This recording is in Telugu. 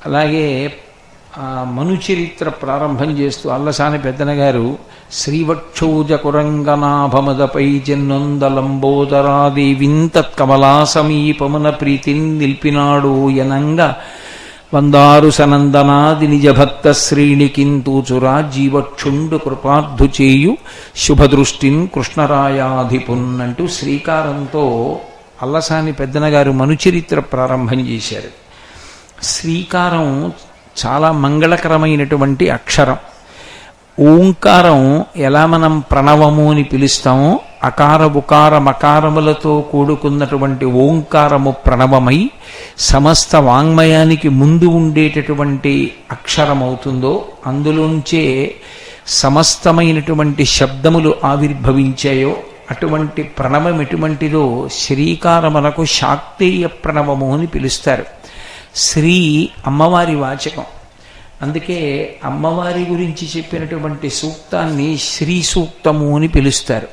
అలాగే మనుచరిత్ర ప్రారంభం చేస్తూ అల్లసాని పెద్దన గారు శ్రీవక్షోజ కురంగనాభమదపై జన్నొందలంబోదరాదేవింతత్కమలా సమీపమున ప్రీతిని నిల్పినాడు ఎనంగా వందారు సనందనాది నిజభక్త శ్రేణికింతూచురా జీవక్షుండు కృపార్థు చేయు శుభదృష్టిన్ కృష్ణరాయాధిపున్ అంటూ శ్రీకారంతో అల్లసాని పెద్దన గారు మనుచరిత్ర ప్రారంభం చేశారు. శ్రీకారం చాలా మంగళకరమైనటువంటి అక్షరం. ఓంకారం ఎలా మనం ప్రణవము అని పిలుస్తామో అకార ఉకార మకారములతో కూడుకున్నటువంటి ఓంకారము ప్రణవమై సమస్త వాంగ్మయానికి ముందు ఉండేటటువంటి అక్షరమవుతుందో అందులోంచే సమస్తమైనటువంటి శబ్దములు ఆవిర్భవించాయో అటువంటి ప్రణవం ఎటువంటిదో శ్రీకారమునకు శాక్తేయ ప్రణవము అని పిలుస్తారు. శ్రీ అమ్మవారి వాచకం. అందుకే అమ్మవారి గురించి చెప్పినటువంటి సూక్తాన్ని శ్రీ సూక్తము అని పిలుస్తారు.